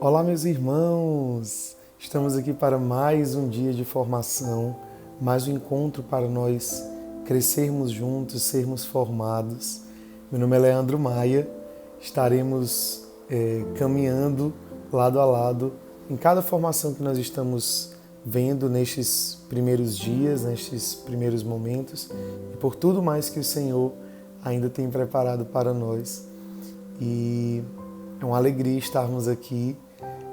Olá, meus irmãos! Estamos aqui para mais um dia de formação, mais um encontro para nós crescermos juntos, sermos formados. Meu nome é Leandro Maia, estaremos caminhando lado a lado em cada formação que nós estamos vendo nestes primeiros dias, nestes primeiros momentos e por tudo mais que o Senhor ainda tem preparado para nós. E é uma alegria estarmos aqui,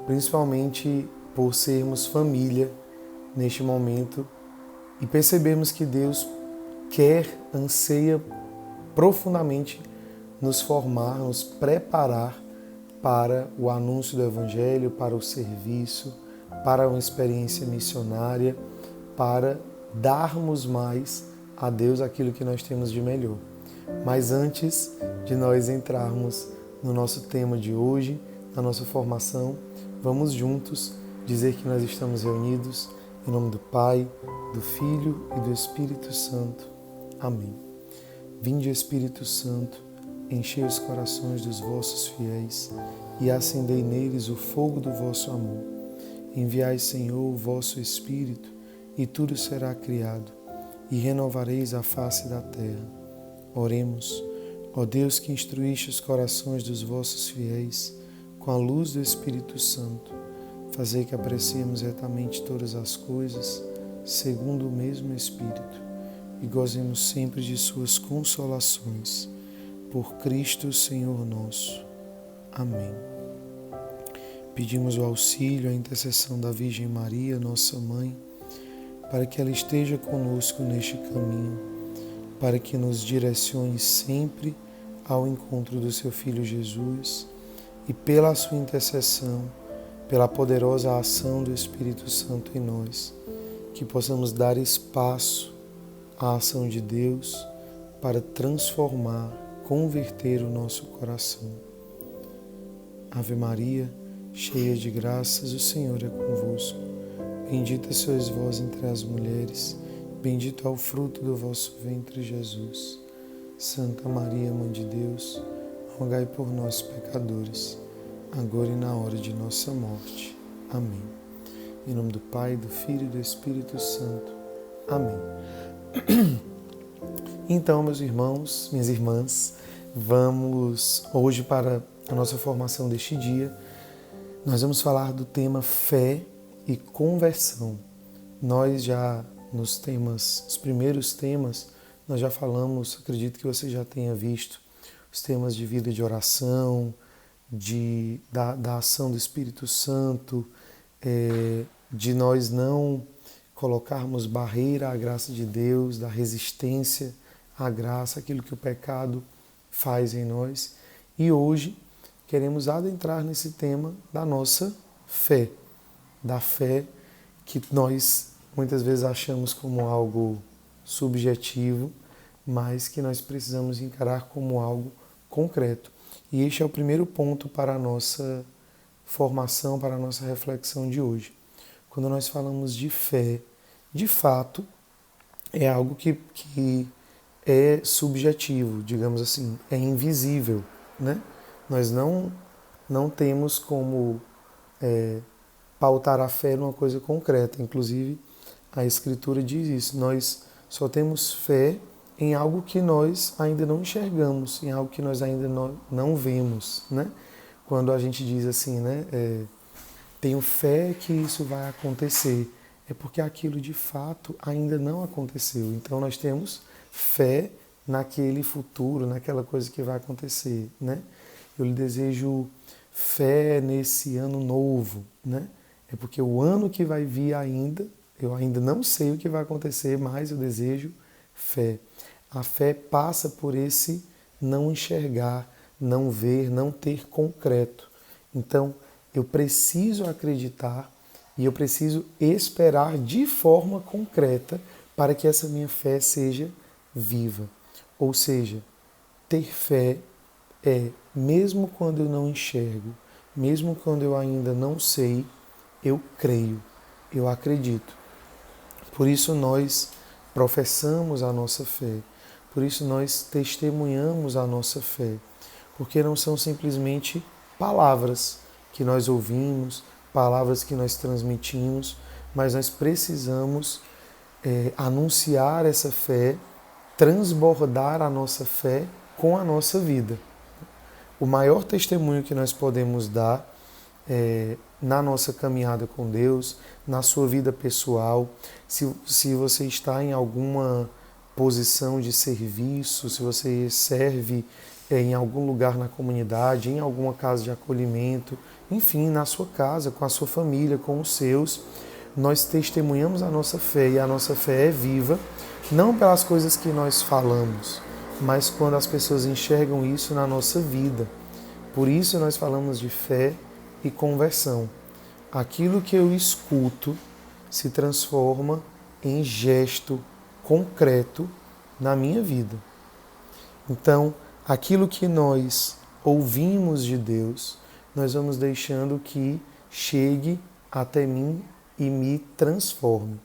principalmente por sermos família neste momento e percebermos que Deus quer, anseia profundamente nos formar, nos preparar para o anúncio do Evangelho, para o serviço, para uma experiência missionária, para darmos mais a Deus aquilo que nós temos de melhor. Mas antes de nós entrarmos no nosso tema de hoje, na nossa formação, vamos juntos dizer que nós estamos reunidos em nome do Pai, do Filho e do Espírito Santo. Amém. Vinde, Espírito Santo, enchei os corações dos vossos fiéis e acendei neles o fogo do vosso amor. Enviai, Senhor, o vosso Espírito, e tudo será criado, e renovareis a face da terra. Oremos. Ó Deus, que instruíste os corações dos vossos fiéis com a luz do Espírito Santo, fazei que apreciemos retamente todas as coisas, segundo o mesmo Espírito, e gozemos sempre de suas consolações. Por Cristo, Senhor nosso. Amém. Pedimos o auxílio, a intercessão da Virgem Maria, nossa Mãe, para que ela esteja conosco neste caminho, para que nos direcione sempre ao encontro do seu Filho Jesus e pela sua intercessão, pela poderosa ação do Espírito Santo em nós, que possamos dar espaço à ação de Deus para transformar, converter o nosso coração. Ave Maria, cheia de graças, o Senhor é convosco. Bendita sois vós entre as mulheres, bendito é o fruto do vosso ventre, Jesus. Santa Maria, Mãe de Deus, rogai por nós, pecadores, agora e na hora de nossa morte. Amém. Em nome do Pai, do Filho e do Espírito Santo. Amém. Então, meus irmãos, minhas irmãs, vamos hoje para a nossa formação deste dia. Nós vamos falar do tema fé e conversão. Nós já nos temas, os primeiros temas, nós já falamos, acredito que você já tenha visto, os temas de vida de oração, da ação do Espírito Santo, de nós não colocarmos barreira à graça de Deus, da resistência à graça, aquilo que o pecado faz em nós. E hoje queremos adentrar nesse tema da nossa fé, da fé que nós muitas vezes achamos como algo subjetivo, mas que nós precisamos encarar como algo concreto. E este é o primeiro ponto para a nossa formação, para a nossa reflexão de hoje. Quando nós falamos de fé, de fato, é algo que é subjetivo, digamos assim, é invisível, né? Nós não temos como pautar a fé numa coisa concreta. Inclusive, a Escritura diz isso. Nós só temos fé em algo que nós ainda não enxergamos, em algo que nós ainda não vemos, né? Quando a gente diz assim, né? Tenho fé que isso vai acontecer, é porque aquilo de fato ainda não aconteceu. Então nós temos fé naquele futuro, naquela coisa que vai acontecer, né? Eu lhe desejo fé nesse ano novo, né? É porque o ano que vai vir ainda, eu ainda não sei o que vai acontecer, mas eu desejo fé. A fé passa por esse não enxergar, não ver, não ter concreto. Então, eu preciso acreditar e eu preciso esperar de forma concreta para que essa minha fé seja viva. Ou seja, ter fé é, mesmo quando eu não enxergo, mesmo quando eu ainda não sei, eu creio, eu acredito. Por isso nós professamos a nossa fé, por isso nós testemunhamos a nossa fé, porque não são simplesmente palavras que nós ouvimos, palavras que nós transmitimos, mas nós precisamos anunciar essa fé, transbordar a nossa fé com a nossa vida. O maior testemunho que nós podemos dar na nossa caminhada com Deus, na sua vida pessoal, se você está em alguma posição de serviço, se você serve em algum lugar na comunidade, em alguma casa de acolhimento, enfim, na sua casa, com a sua família, com os seus, nós testemunhamos a nossa fé e a nossa fé é viva, não pelas coisas que nós falamos, mas quando as pessoas enxergam isso na nossa vida. Por isso nós falamos de fé e conversão. Aquilo que eu escuto se transforma em gesto concreto na minha vida. Então, aquilo que nós ouvimos de Deus, nós vamos deixando que chegue até mim e me transforme.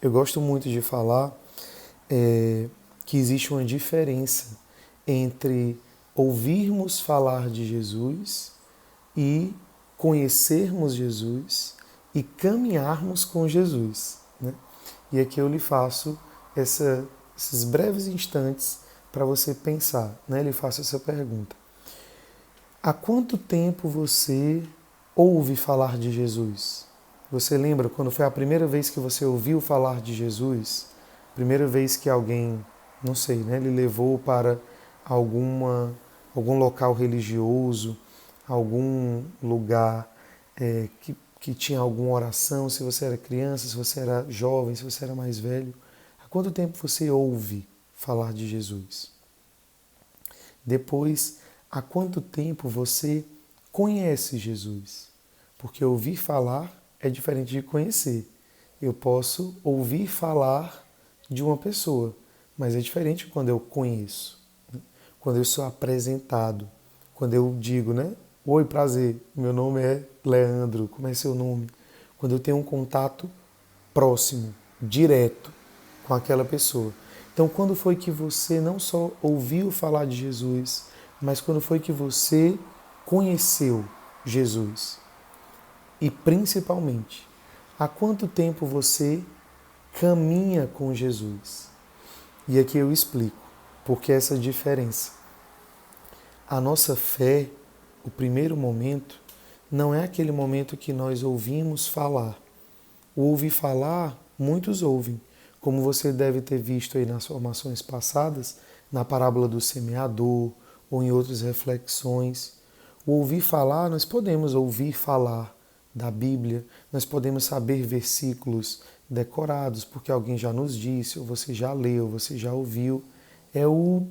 Eu gosto muito de falar que existe uma diferença entre ouvirmos falar de Jesus e conhecermos Jesus e caminharmos com Jesus, né? E aqui eu lhe faço esses breves instantes para você pensar, né? Eu lhe faço essa pergunta. Há quanto tempo você ouve falar de Jesus? Você lembra quando foi a primeira vez que você ouviu falar de Jesus? Primeira vez que alguém, não sei, né, lhe levou para algum local religioso, algum lugar que tinha alguma oração, se você era criança, se você era jovem, se você era mais velho. Há quanto tempo você ouve falar de Jesus? Depois, há quanto tempo você conhece Jesus? Porque ouvir falar é diferente de conhecer. Eu posso ouvir falar de uma pessoa, mas é diferente quando eu conheço, né? Quando eu sou apresentado, quando eu digo, né? Oi, prazer, meu nome é Leandro, como é seu nome? Quando eu tenho um contato próximo, direto com aquela pessoa. Então, quando foi que você não só ouviu falar de Jesus, mas quando foi que você conheceu Jesus? E principalmente, há quanto tempo você caminha com Jesus? E aqui eu explico porque essa diferença. A nossa fé, o primeiro momento, não é aquele momento que nós ouvimos falar. O ouvir falar, muitos ouvem, como você deve ter visto aí nas formações passadas, na parábola do semeador ou em outras reflexões. O ouvir falar, nós podemos ouvir falar da Bíblia, nós podemos saber versículos decorados, porque alguém já nos disse, ou você já leu, você já ouviu. É o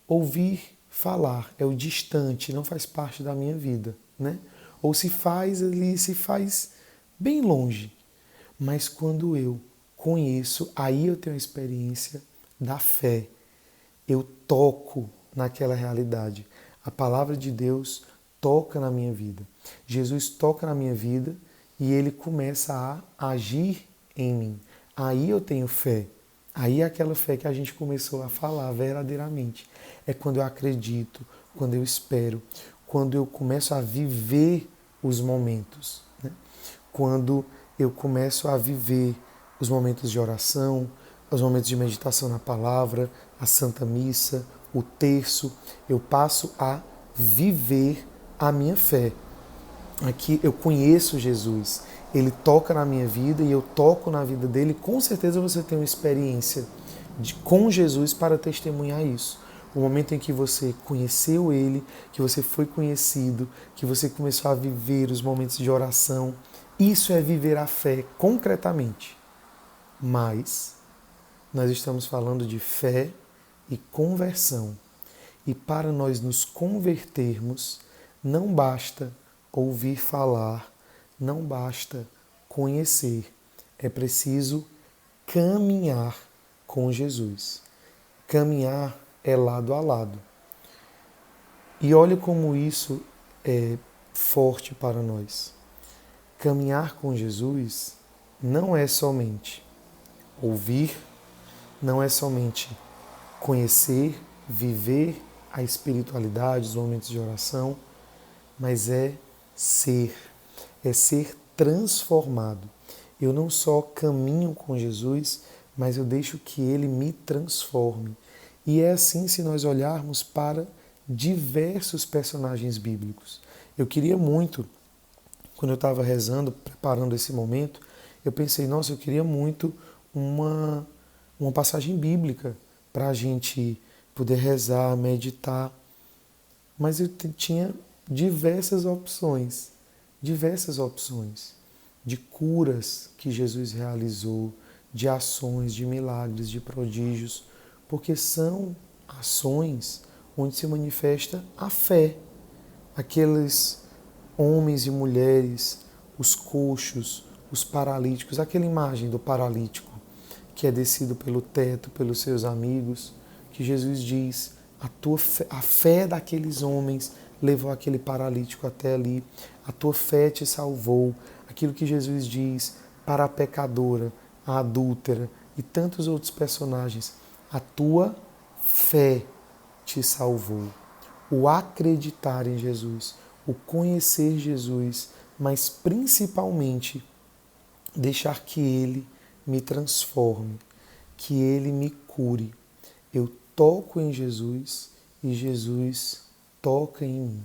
ouvir falar, é o distante, não faz parte da minha vida, né? Ou se faz ali, se faz bem longe. Mas quando eu conheço, aí eu tenho a experiência da fé. Eu toco naquela realidade. A palavra de Deus toca na minha vida. Jesus toca na minha vida e ele começa a agir em mim. Aí eu tenho fé. Aí é aquela fé que a gente começou a falar verdadeiramente. É quando eu acredito, quando eu espero, quando eu começo a viver os momentos, né? Quando eu começo a viver os momentos de oração, os momentos de meditação na palavra, a Santa Missa, o terço, eu passo a viver a minha fé. Aqui eu conheço Jesus, ele toca na minha vida e eu toco na vida dele. Com certeza você tem uma experiência com Jesus para testemunhar isso. O momento em que você conheceu ele, que você foi conhecido, que você começou a viver os momentos de oração, isso é viver a fé concretamente. Mas nós estamos falando de fé e conversão. E para nós nos convertermos, não basta ouvir falar, não basta conhecer. É preciso caminhar com Jesus. Caminhar é lado a lado. E olha como isso é forte para nós. Caminhar com Jesus não é somente ouvir, não é somente conhecer, viver a espiritualidade, os momentos de oração, mas é ser, é ser transformado. Eu não só caminho com Jesus, mas eu deixo que Ele me transforme. E é assim se nós olharmos para diversos personagens bíblicos. Eu queria muito, quando eu estava rezando, preparando esse momento, eu pensei, nossa, eu queria muito uma passagem bíblica para a gente poder rezar, meditar. Mas eu tinha diversas opções de curas que Jesus realizou, de ações, de milagres, de prodígios, porque são ações onde se manifesta a fé. Aqueles homens e mulheres, os coxos, os paralíticos, aquela imagem do paralítico que é descido pelo teto pelos seus amigos, que Jesus diz, a fé daqueles homens levou aquele paralítico até ali, a tua fé te salvou, aquilo que Jesus diz para a pecadora, a adúltera e tantos outros personagens, a tua fé te salvou. O acreditar em Jesus, o conhecer Jesus, mas principalmente deixar que Ele me transforme, que Ele me cure. Eu toco em Jesus e Jesus toca em mim.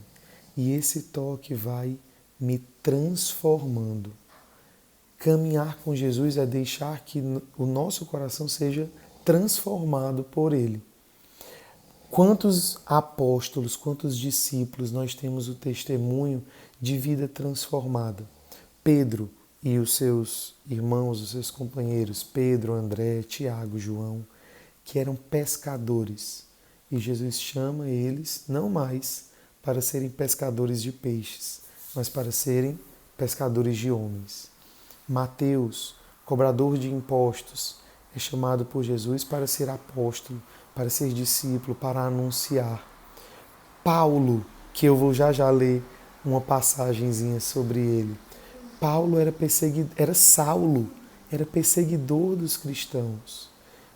E esse toque vai me transformando. Caminhar com Jesus é deixar que o nosso coração seja transformado por Ele. Quantos apóstolos, quantos discípulos nós temos o testemunho de vida transformada? Pedro e os seus irmãos, os seus companheiros, Pedro, André, Tiago, João, que eram pescadores. E Jesus chama eles não mais para serem pescadores de peixes, mas para serem pescadores de homens. Mateus, cobrador de impostos, é chamado por Jesus para ser apóstolo, para ser discípulo, para anunciar. Paulo, que eu vou já ler uma passagenzinha sobre ele. Paulo era Saulo, era perseguidor dos cristãos.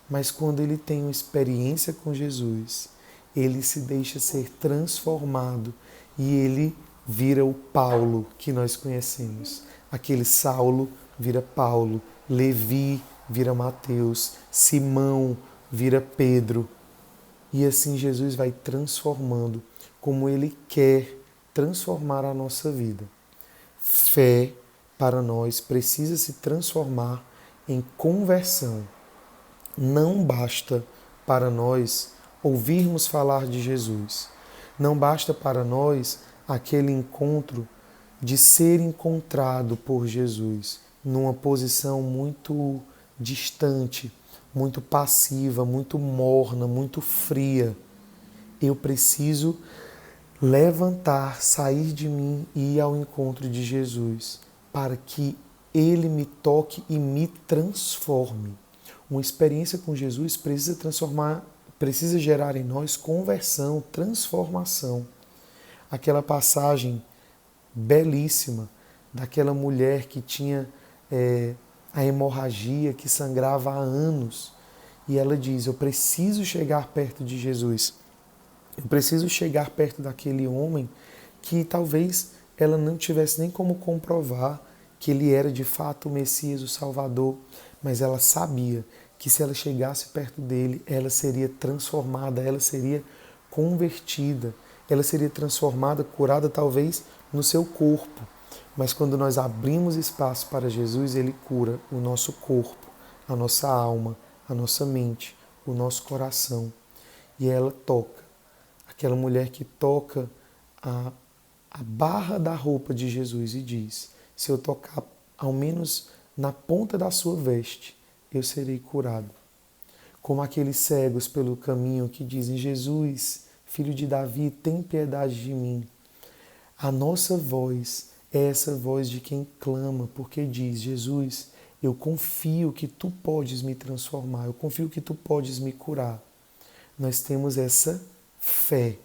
Mas quando ele tem uma experiência com Jesus, ele se deixa ser transformado e ele vira o Paulo que nós conhecemos. Aquele Saulo vira Paulo, Levi vira Mateus, Simão vira Pedro. E assim Jesus vai transformando como Ele quer transformar a nossa vida. Fé para nós precisa se transformar em conversão. Não basta para nós ouvirmos falar de Jesus. Não basta para nós aquele encontro de ser encontrado por Jesus numa posição muito distante, muito passiva, muito morna, muito fria. Eu preciso levantar, sair de mim e ir ao encontro de Jesus para que Ele me toque e me transforme. Uma experiência com Jesus precisa gerar em nós conversão, transformação. Aquela passagem belíssima daquela mulher que tinha a hemorragia, que sangrava há anos. E ela diz, eu preciso chegar perto de Jesus. Eu preciso chegar perto daquele homem que talvez ela não tivesse nem como comprovar que ele era de fato o Messias, o Salvador, mas ela sabia que se ela chegasse perto dele, ela seria transformada, ela seria convertida, ela seria transformada, curada talvez no seu corpo. Mas quando nós abrimos espaço para Jesus, Ele cura o nosso corpo, a nossa alma, a nossa mente, o nosso coração. E ela toca. Aquela mulher que toca a barra da roupa de Jesus e diz, se eu tocar ao menos na ponta da sua veste, eu serei curado. Como aqueles cegos pelo caminho que dizem, Jesus, Filho de Davi, tem piedade de mim. A nossa voz é essa voz de quem clama, porque diz, Jesus, eu confio que Tu podes me transformar, eu confio que Tu podes me curar. Nós temos essa fé,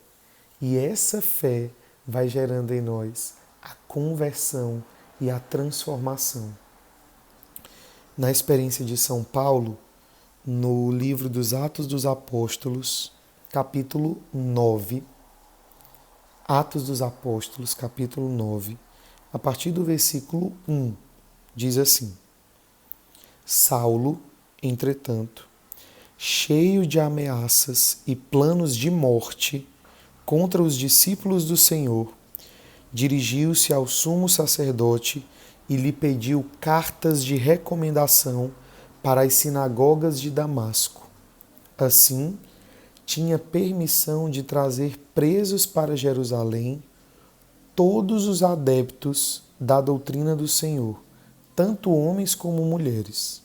e essa fé vai gerando em nós a conversão e a transformação. Na experiência de São Paulo, no livro dos Atos dos Apóstolos, capítulo 9, Atos dos Apóstolos, capítulo 9, a partir do versículo 1, diz assim: Saulo, entretanto, cheio de ameaças e planos de morte contra os discípulos do Senhor, dirigiu-se ao sumo sacerdote e lhe pediu cartas de recomendação para as sinagogas de Damasco. Assim, tinha permissão de trazer presos para Jerusalém todos os adeptos da doutrina do Senhor, tanto homens como mulheres.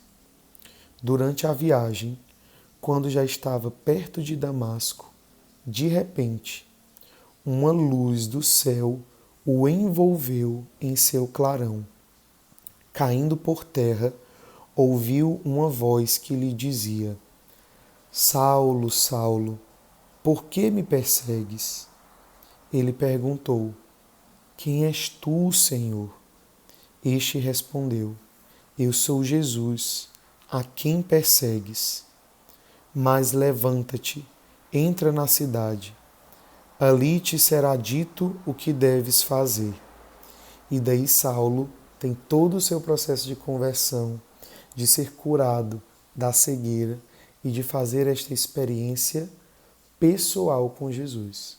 Durante a viagem, quando já estava perto de Damasco, de repente, uma luz do céu o envolveu em seu clarão. Caindo por terra, ouviu uma voz que lhe dizia: Saulo, Saulo, por que me persegues? Ele perguntou: Quem és tu, Senhor? Este respondeu: Eu sou Jesus, a quem persegues. Mas levanta-te, entra na cidade. Ali te será dito o que deves fazer. E daí Saulo tem todo o seu processo de conversão, de ser curado da cegueira e de fazer esta experiência pessoal com Jesus.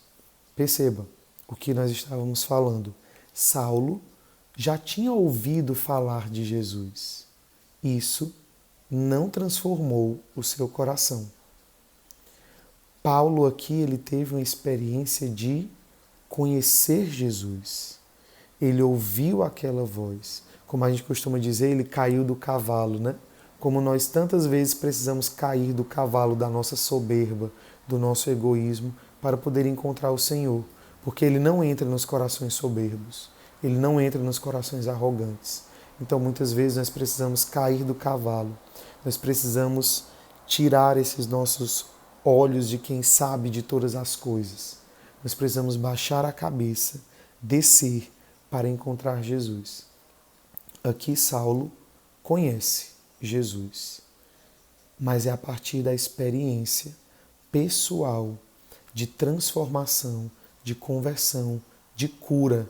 Perceba o que nós estávamos falando. Saulo já tinha ouvido falar de Jesus. Isso não transformou o seu coração. Paulo aqui ele teve uma experiência de conhecer Jesus. Ele ouviu aquela voz. Como a gente costuma dizer, ele caiu do cavalo, né? Como nós tantas vezes precisamos cair do cavalo da nossa soberba, do nosso egoísmo, para poder encontrar o Senhor. Porque ele não entra nos corações soberbos. Ele não entra nos corações arrogantes. Então, muitas vezes, nós precisamos cair do cavalo. Nós precisamos tirar esses nossos olhos de quem sabe de todas as coisas. Nós precisamos baixar a cabeça, descer para encontrar Jesus. Aqui Saulo conhece Jesus, mas é a partir da experiência pessoal de transformação, de conversão, de cura,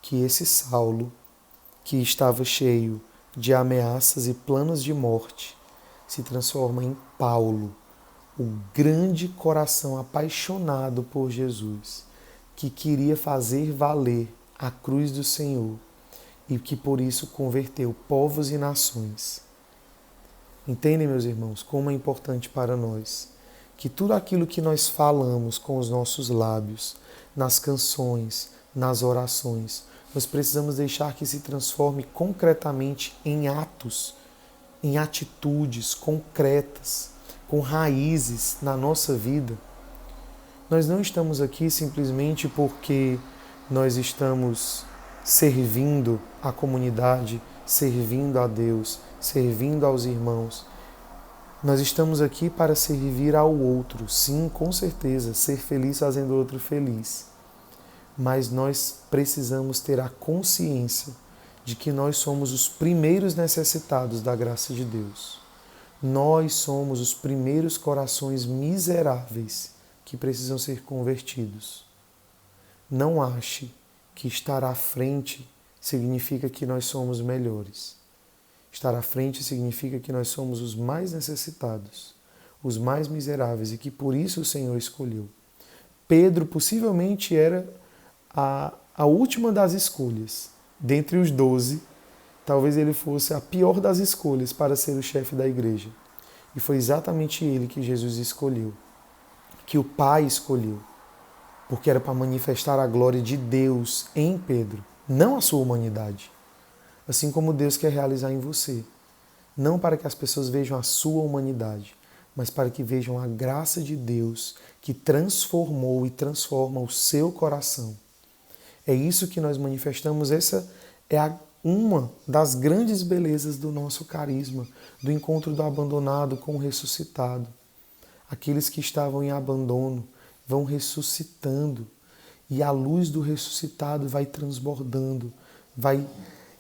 que esse Saulo, que estava cheio de ameaças e planos de morte, se transforma em Paulo, o grande coração apaixonado por Jesus, que queria fazer valer a cruz do Senhor e que por isso converteu povos e nações. Entendem, meus irmãos, como é importante para nós que tudo aquilo que nós falamos com os nossos lábios, nas canções, nas orações, nós precisamos deixar que se transforme concretamente em atos, em atitudes concretas, com raízes na nossa vida. Nós não estamos aqui simplesmente porque nós estamos servindo a comunidade, servindo a Deus, servindo aos irmãos. Nós estamos aqui para servir ao outro, sim, com certeza, ser feliz fazendo o outro feliz. Mas nós precisamos ter a consciência de que nós somos os primeiros necessitados da graça de Deus. Nós somos os primeiros corações miseráveis que precisam ser convertidos. Não ache que estar à frente significa que nós somos melhores. Estar à frente significa que nós somos os mais necessitados, os mais miseráveis e que por isso o Senhor escolheu. Pedro possivelmente era a última das escolhas. Dentre os 12, talvez ele fosse a pior das escolhas para ser o chefe da igreja. E foi exatamente ele que Jesus escolheu, que o Pai escolheu, porque era para manifestar a glória de Deus em Pedro, não a sua humanidade. Assim como Deus quer realizar em você. Não para que as pessoas vejam a sua humanidade, mas para que vejam a graça de Deus que transformou e transforma o seu coração. É isso que nós manifestamos, essa é uma das grandes belezas do nosso carisma, do encontro do abandonado com o ressuscitado. Aqueles que estavam em abandono vão ressuscitando e a luz do ressuscitado vai transbordando, vai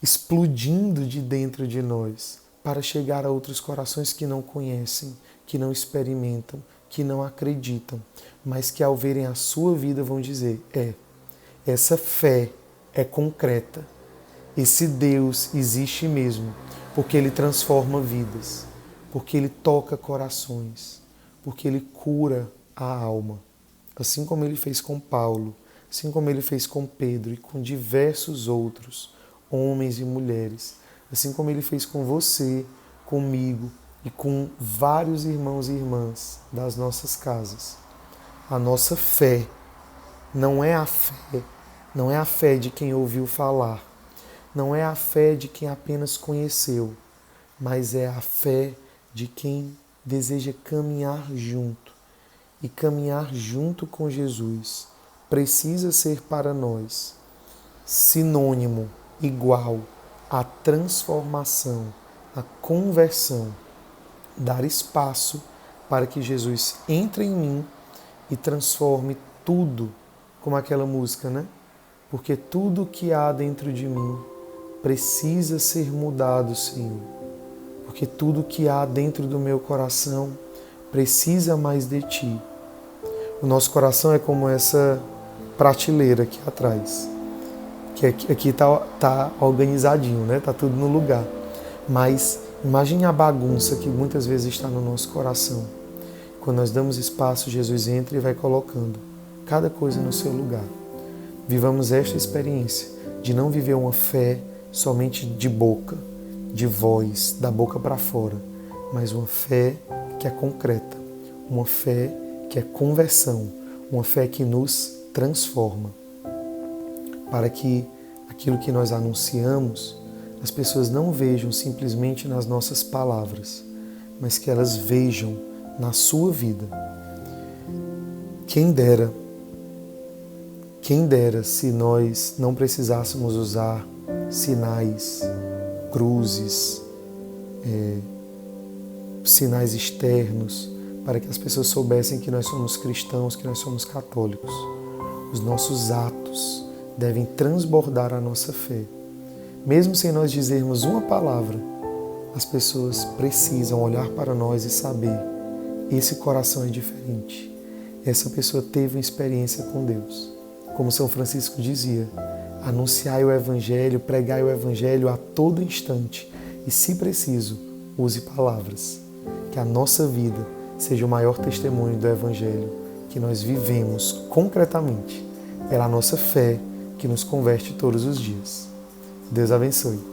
explodindo de dentro de nós para chegar a outros corações que não conhecem, que não experimentam, que não acreditam, mas que ao verem a sua vida vão dizer, essa fé é concreta, esse Deus existe mesmo, porque Ele transforma vidas, porque Ele toca corações, porque Ele cura a alma, assim como Ele fez com Paulo, assim como Ele fez com Pedro e com diversos outros homens e mulheres, assim como Ele fez com você, comigo e com vários irmãos e irmãs das nossas casas. A nossa fé não é a fé de quem ouviu falar, não é a fé de quem apenas conheceu, mas é a fé de quem deseja caminhar junto. E caminhar junto com Jesus precisa ser para nós sinônimo, igual à transformação, à conversão. Dar espaço para que Jesus entre em mim e transforme tudo, como aquela música, né? Porque tudo que há dentro de mim precisa ser mudado, Senhor. Porque tudo que há dentro do meu coração precisa mais de Ti. O nosso coração é como essa prateleira aqui atrás, que aqui está organizadinho, né? Tá tudo no lugar. Mas imagine a bagunça que muitas vezes está no nosso coração. Quando nós damos espaço, Jesus entra e vai colocando cada coisa no seu lugar. Vivamos esta experiência de não viver uma fé somente de boca, de voz, da boca para fora, mas uma fé que é concreta, uma fé que é conversão, uma fé que nos transforma, para que aquilo que nós anunciamos, as pessoas não vejam simplesmente nas nossas palavras, mas que elas vejam na sua vida. Quem dera se nós não precisássemos usar sinais, cruzes, sinais externos, para que as pessoas soubessem que nós somos cristãos, que nós somos católicos. Os nossos atos devem transbordar a nossa fé. Mesmo sem nós dizermos uma palavra, as pessoas precisam olhar para nós e saber: esse coração é diferente. Essa pessoa teve uma experiência com Deus. Como São Francisco dizia, anunciai o Evangelho, pregai o Evangelho a todo instante e, se preciso, use palavras. Que a nossa vida seja o maior testemunho do Evangelho que nós vivemos concretamente. É a nossa fé que nos converte todos os dias. Deus abençoe.